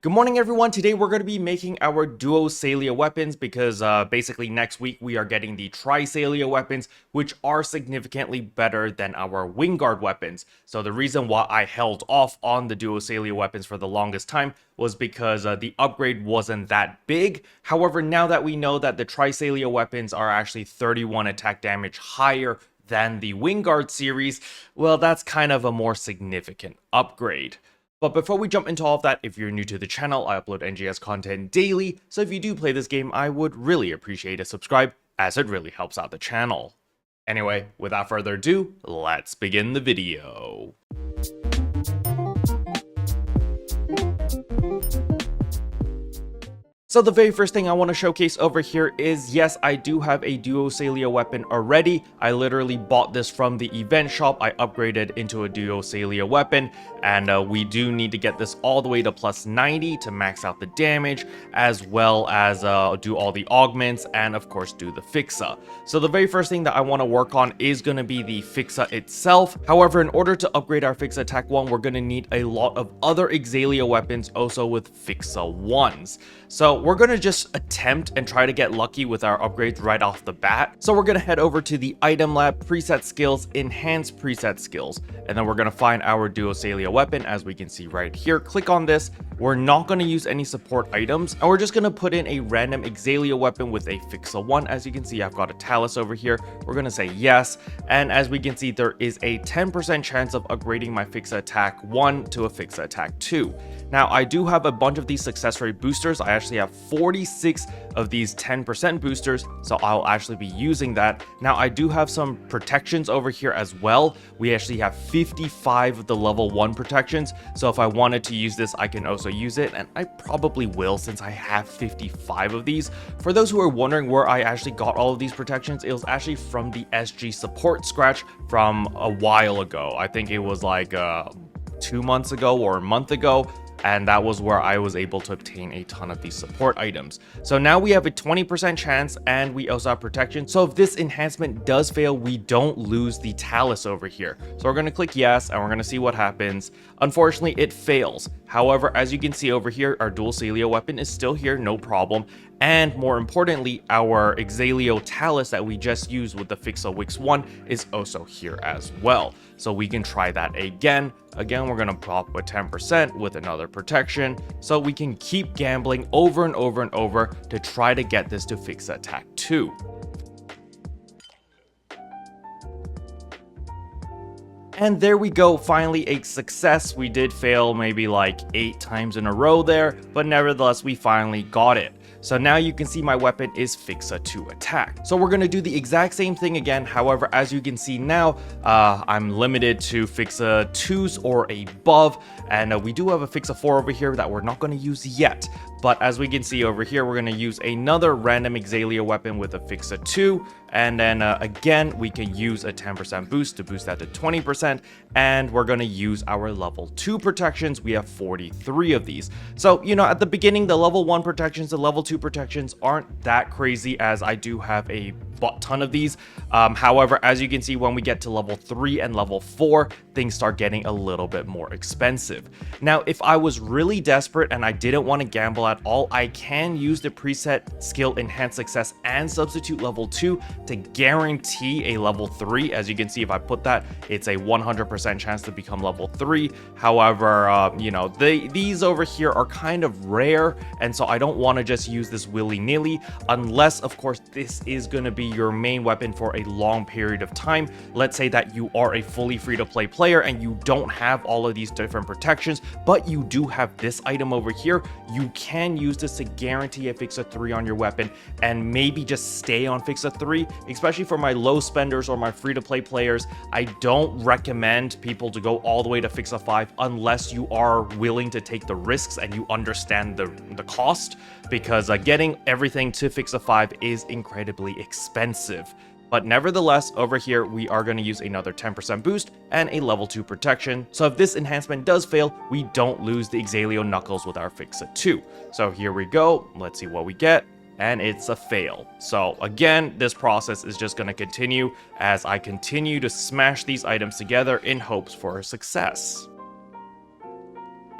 Good morning, everyone. Today we're going to be making our duo Selio weapons because basically next week we are getting the tri-Selio weapons, which are significantly better than our Wingard weapons. So the reason why I held off on the duo Selio weapons for the longest time was because the upgrade wasn't that big. However, now that we know that the tri-Selio weapons are actually 31 attack damage higher than the Wingard series, well, that's kind of a more significant upgrade. But before we jump into all of that, if you're new to the channel, I upload NGS content daily, so if you do play this game, I would really appreciate a subscribe, as it really helps out the channel. Anyway, without further ado, let's begin the video. So the very first thing I want to showcase over here is, yes, I do have a duo Selio weapon already. I literally bought this from the event shop. I upgraded into a duo Selio weapon, and we do need to get this all the way to plus 90 to max out the damage, as well as do all the augments, and of course do the FIXA. So the very first thing that I want to work on is going to be the FIXA itself. However, in order to upgrade our FIXA Attack 1, we're going to need a lot of other ExitLag weapons also with FIXA 1s. So we're going to just attempt and try to get lucky with our upgrades right off the bat. So we're going to head over to the item lab, preset skills, enhance preset skills, and then we're going to find our duo Selio weapon, as we can see right here. Click on this. We're not going to use any support items, and we're just going to put in a random ExitLag weapon with a FIXA 1. As you can see, I've got a Talus over here. We're going to say yes, and as we can see, there is a 10% chance of upgrading my FIXA Attack 1 to a FIXA Attack 2. Now, I do have a bunch of these success rate boosters. I actually have 46 of these 10% boosters, so I'll actually be using that. Now, I do have some protections over here as well. We actually have 55 of the level 1 protections, so if I wanted to use this, I can also use it, and I probably will since I have 55 of these. For those who are wondering where I actually got all of these protections, it was actually from the SG support scratch from a while ago. I think it was like 2 months ago or a month ago, and that was where I was able to obtain a ton of these support items. So now we have a 20% chance, and we also have protection. So if this enhancement does fail, we don't lose the Talus over here. So we're going to click yes, and we're going to see what happens. Unfortunately, it fails. However, as you can see over here, our dual Selio weapon is still here, no problem. And more importantly, our ExitLag Talus that we just used with the FIXA Wix 1 is also here as well. So we can try that again. Again, we're going to pop a 10% with another protection. So we can keep gambling over and over and over to try to get this to FIXA Attack 2. And there we go, finally a success. We did fail maybe like 8 times in a row there, but nevertheless, we finally got it. So now you can see my weapon is FIXA 2 attack. So we're going to do the exact same thing again. However, as you can see now, I'm limited to FIXA 2s or above. And we do have a FIXA 4 over here that we're not going to use yet. But as we can see over here, we're going to use another random ExitLag weapon with a FIXA 2. And then again, we can use a 10% boost to boost that to 20%. And we're going to use our level 2 protections. We have 43 of these. So, you know, at the beginning, the level 1 protections, the level 2 protections aren't that crazy, as I do have a ton of these. However, as you can see, when we get to level 3 and level 4, things start getting a little bit more expensive. Now, if I was really desperate and I didn't want to gamble at all, I can use the preset skill enhance success and substitute level 2 to guarantee a level 3. As you can see, if I put that, it's a 100% chance to become level 3. However, you know, these over here are kind of rare, and so I don't want to just use this willy-nilly, unless, of course, this is going to be your main weapon for a long period of time. Let's say that you are a fully free-to-play player and you don't have all of these different protections, but you do have this item over here. You can use this to guarantee a FIXA 3 on your weapon and maybe just stay on FIXA 3, especially for my low spenders or my free-to-play players. I don't recommend people to go all the way to FIXA 5 unless you are willing to take the risks and you understand the cost, because getting everything to FIXA 5 is incredibly expensive. But nevertheless, over here, we are going to use another 10% boost and a level 2 protection. So if this enhancement does fail, we don't lose the ExitLag Knuckles with our FIXA 2. So here we go. Let's see what we get. And it's a fail. So again, this process is just going to continue as I continue to smash these items together in hopes for a success.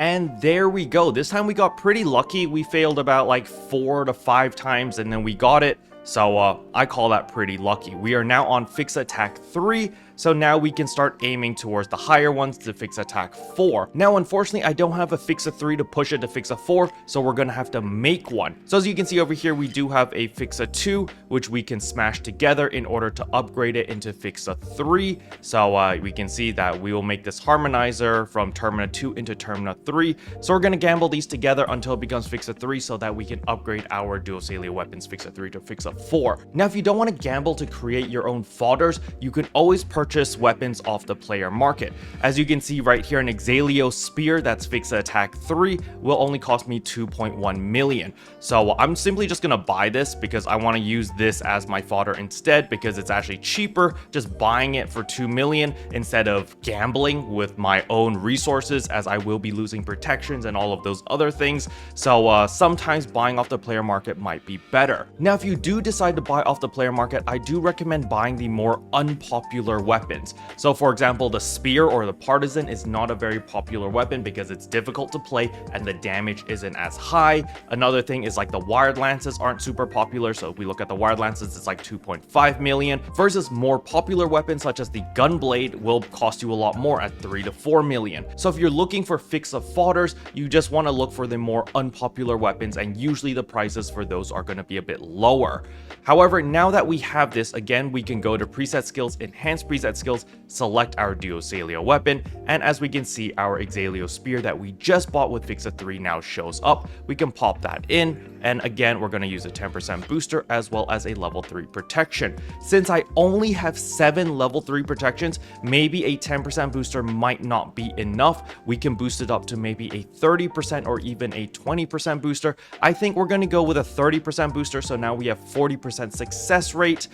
And there we go. This time we got pretty lucky. We failed about like 4 to 5 times and then we got it. So I call that pretty lucky. We are now on FIXA attack 3. So now we can start aiming towards the higher ones to FIXA attack 4. Now, unfortunately, I don't have a FIXA 3 to push it to FIXA 4, so we're gonna have to make one. So as you can see over here, we do have a FIXA 2, which we can smash together in order to upgrade it into FIXA 3. So we can see that we will make this harmonizer from Termina 2 into Termina 3. So we're gonna gamble these together until it becomes FIXA 3 so that we can upgrade our dual Selio weapons FIXA 3 to FIXA 4. Now, if you don't want to gamble to create your own fodders, you can always purchase weapons off the player market. As you can see right here, an ExitLag spear that's FIXA attack 3 will only cost me 2.1 million. So I'm simply just gonna buy this because I want to use this as my fodder instead, because it's actually cheaper just buying it for 2 million instead of gambling with my own resources, as I will be losing protections and all of those other things. So sometimes buying off the player market might be better. Now, if you do decide to buy off the player market, I do recommend buying the more unpopular weapons. So for example, the spear or the partisan is not a very popular weapon because it's difficult to play and the damage isn't as high. Another thing is like the wired lances aren't super popular. So if we look at the wired lances, it's like 2.5 million versus more popular weapons such as the gunblade will cost you a lot more at 3 to 4 million. So if you're looking for FIXA fodders, you just want to look for the more unpopular weapons, and usually the prices for those are going to be a bit lower. However, now that we have this, again, we can go to preset skills, enhance preset skills, select our duo Selio weapon, and as we can see, our ExitLag spear that we just bought with FIXA 3 now shows up. We can pop that in, and again, we're going to use a 10% booster as well as a level 3 protection. Since I only have 7 level 3 protections, maybe a 10% booster might not be enough. We can boost it up to maybe a 30% or even a 20% booster. I think we're going to go with a 30% booster, so now we have 40% success rate,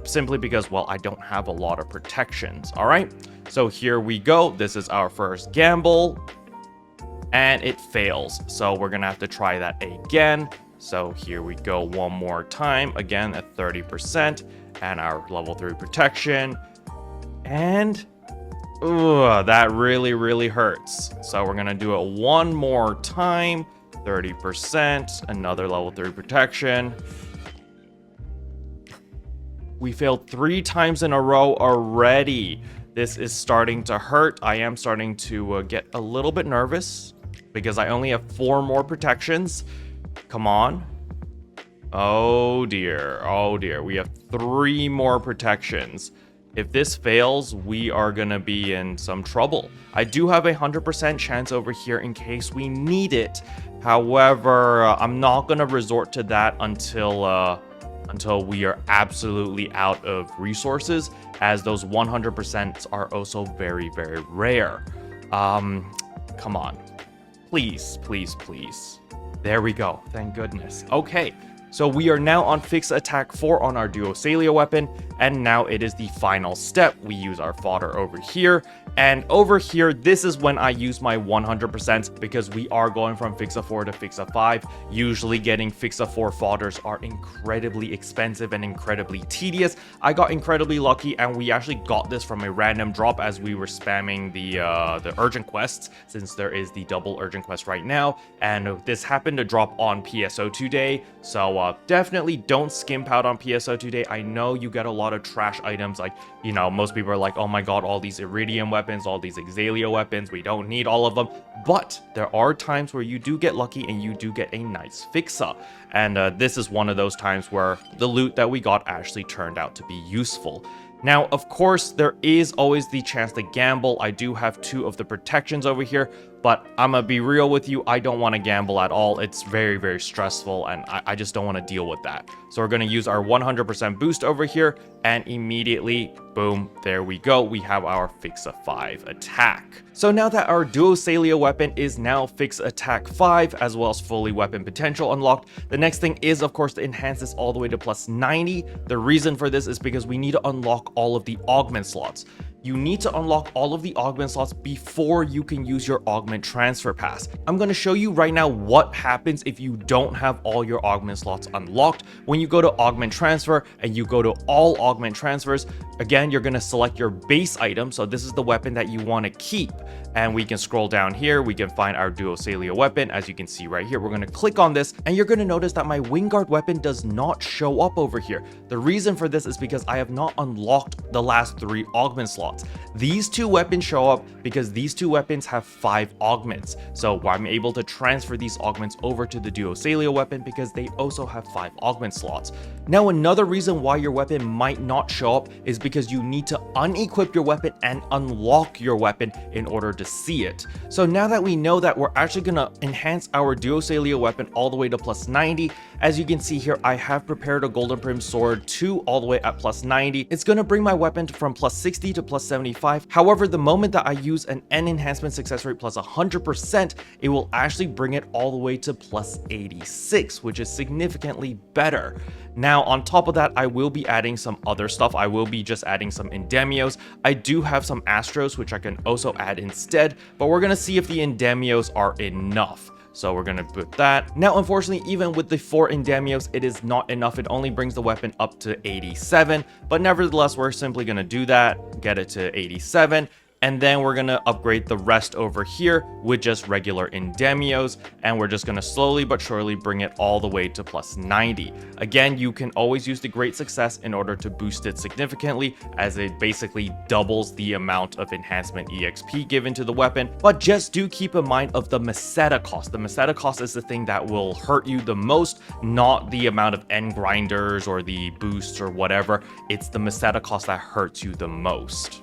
simply because, well, I don't have a lot of protections. All right, so here we go. This is our first gamble and it fails, so we're gonna have to try that again. So here we go one more time, again at 30% and our level 3 protection, and that really hurts. So we're gonna do it one more time, 30%, another level 3 protection. We failed 3 times in a row already. This is starting to hurt. I am starting to get a little bit nervous because I only have 4 more protections. Come on. Oh dear. Oh dear. We have 3 more protections. If this fails, we are going to be in some trouble. I do have a 100% chance over here in case we need it. However, I'm not going to resort to that until we are absolutely out of resources, as those 100% are also very rare. Come on. Please. There we go. Thank goodness. Okay. So we are now on FIXA attack 4 on our duo Selio weapon, and now it is the final step. We use our fodder over here, and over here, this is when I use my 100% because we are going from FIXA 4 to FIXA 5. Usually getting FIXA 4 fodders are incredibly expensive and incredibly tedious. I got incredibly lucky, and we actually got this from a random drop as we were spamming the urgent quests, since there is the double urgent quest right now, and this happened to drop on PSO2 day. So definitely don't skimp out on PSO2 day. I know you get a lot of trash items, like, you know, most people are like, oh my god, all these Iridium weapons, all these ExitLag weapons, we don't need all of them. But there are times where you do get lucky and you do get a nice FIXA. And this is one of those times where the loot that we got actually turned out to be useful. Now, of course, there is always the chance to gamble. I do have 2 of the protections over here, but I'm gonna be real with you, I don't want to gamble at all. It's very stressful, and I just don't want to deal with that. So we're gonna use our 100% boost over here, and immediately, boom, there we go. We have our FIXA 5 attack. So now that our duo Selio weapon is now FIXA attack 5, as well as fully weapon potential unlocked, the next thing is, of course, to enhance this all the way to plus 90. The reason for this is because we need to unlock all of the augment slots. You need to unlock all of the augment slots before you can use your augment augment transfer pass. I'm going to show you right now what happens if you don't have all your augment slots unlocked. When you go to augment transfer and you go to all augment transfers, again, you're going to select your base item. So this is the weapon that you want to keep. And we can scroll down here. We can find our Duo Selio weapon. As you can see right here, we're going to click on this and you're going to notice that my Wingard weapon does not show up over here. The reason for this is because I have not unlocked the last 3 augment slots. These 2 weapons show up because these 2 weapons have 5 augments. So I'm able to transfer these augments over to the Duo Selio weapon because they also have 5 augment slots. Now, another reason why your weapon might not show up is because you need to unequip your weapon and unlock your weapon in order to see it. So now that we know that, we're actually going to enhance our Duo Selio weapon all the way to plus 90. As you can see here, I have prepared a Golden Prim Sword 2 all the way at plus 90. It's going to bring my weapon from plus 60 to plus 75. However, the moment that I use an N enhancement success rate plus 100%, it will actually bring it all the way to plus 86, which is significantly better. Now, on top of that, I will be adding some other stuff. I will be just adding some Endemios. I do have some Astros, which I can also add instead, but we're going to see if the Endemios are enough. So we're going to put that. Now, unfortunately, even with the 4 Endemios, it is not enough. It only brings the weapon up to 87, but nevertheless, we're simply going to do that, get it to 87. And then we're going to upgrade the rest over here with just regular Endemios. And we're just going to slowly but surely bring it all the way to plus 90. Again, you can always use the Great Success in order to boost it significantly, as it basically doubles the amount of enhancement EXP given to the weapon. But just do keep in mind of the Meseta cost. The Meseta cost is the thing that will hurt you the most, not the amount of end grinders or the boosts or whatever. It's the Meseta cost that hurts you the most.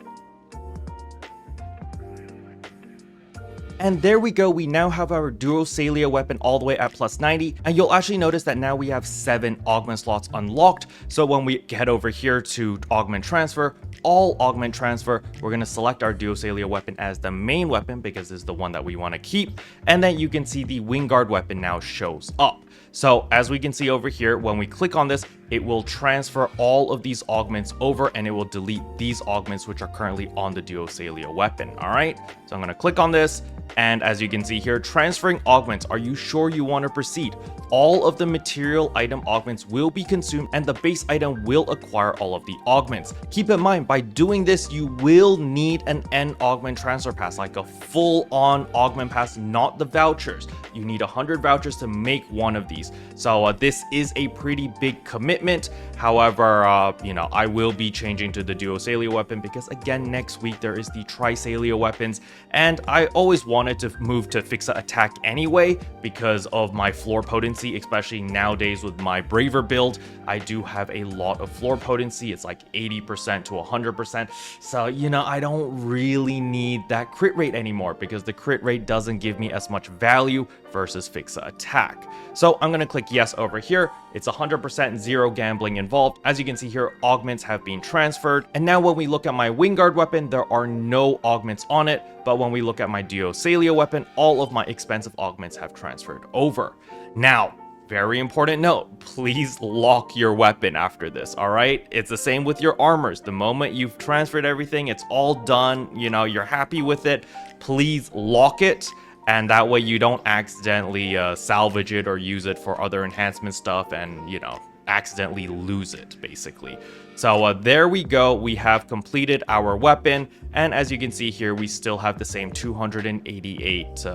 And there we go, we now have our Duo Selio weapon all the way at plus 90, and you'll actually notice that now we have 7 augment slots unlocked. So when we head over here to augment transfer, all augment transfer, we're going to select our Duo Selio weapon as the main weapon because this is the one that we want to keep, and then you can see the Wingard weapon now shows up. So as we can see over here, when we click on this, it will transfer all of these augments over and it will delete these augments which are currently on the Duo Selio weapon. All right, so I'm going to click on this, and as you can see here, transferring augments. Are you sure you want to proceed? All of the material item augments will be consumed and the base item will acquire all of the augments. Keep in mind, by doing this, you will need an N augment transfer pass, like a full-on augment pass, not the vouchers. You need 100 vouchers to make one of these. So this is a pretty big commitment. However, I will be changing to the Duo Selio weapon because, again, next week there is the Tri-Selio weapons, and I always wanted to move to FIXA attack anyway because of my floor potency, especially nowadays with my Braver build. I do have a lot of floor potency. It's like 80% to 100%. So, I don't really need that crit rate anymore because the crit rate doesn't give me as much value versus FIXA attack. So I'm going to click yes over here. It's 100% zero gambling involved. As you can see here, augments have been transferred. And now when we look at my Wingard weapon, there are no augments on it. But when we look at my Duo Selio weapon, all of my expensive augments have transferred over. Now, very important note, please lock your weapon after this, all right? It's the same with your armors. The moment you've transferred everything, it's all done, you're happy with it, please lock it. And that way you don't accidentally salvage it or use it for other enhancement stuff and, accidentally lose it, basically. So there we go. We have completed our weapon. And as you can see here, we still have the same 288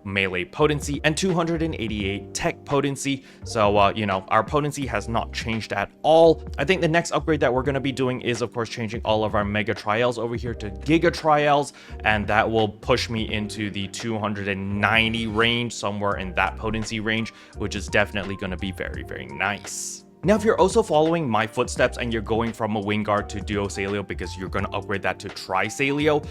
melee potency and 288 tech potency. So, our potency has not changed at all. I think the next upgrade that we're going to be doing is, of course, changing all of our Mega Trials over here to Giga Trials. And that will push me into the 290 range, somewhere in that potency range, which is definitely going to be very, very nice. Now, if you're also following my footsteps and you're going from a Wingard to Duo Selio because you're going to upgrade that to Tri-Selio,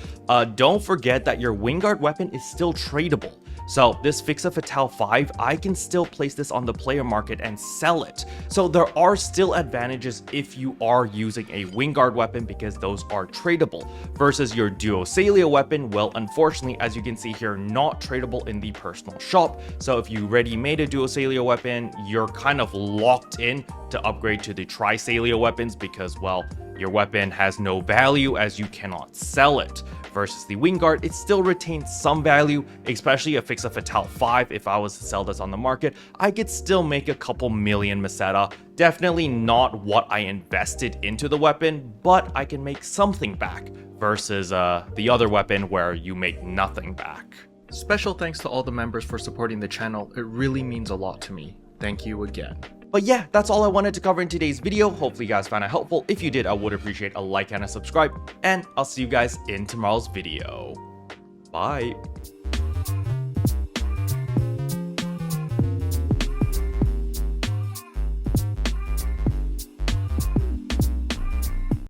don't forget that your Wingard weapon is still tradable. So this FIXA Fatale 5, I can still place this on the player market and sell it. So there are still advantages if you are using a Wingard weapon because those are tradable. Versus your Duo Selio weapon, well, unfortunately, as you can see here, not tradable in the personal shop. So if you already made a Duo Selio weapon, you're kind of locked in to upgrade to the Tri-Selio weapons because, well, your weapon has no value as you cannot sell it. versus the Wingard, it still retains some value, especially a FIXA Fatale 5. If I was to sell this on the market, I could still make a couple million Meseta. Definitely not what I invested into the weapon, but I can make something back versus the other weapon where you make nothing back. Special thanks to all the members for supporting the channel. It really means a lot to me. Thank you again. But yeah, that's all I wanted to cover in today's video. Hopefully you guys found it helpful. If you did, I would appreciate a like and a subscribe. And I'll see you guys in tomorrow's video. Bye.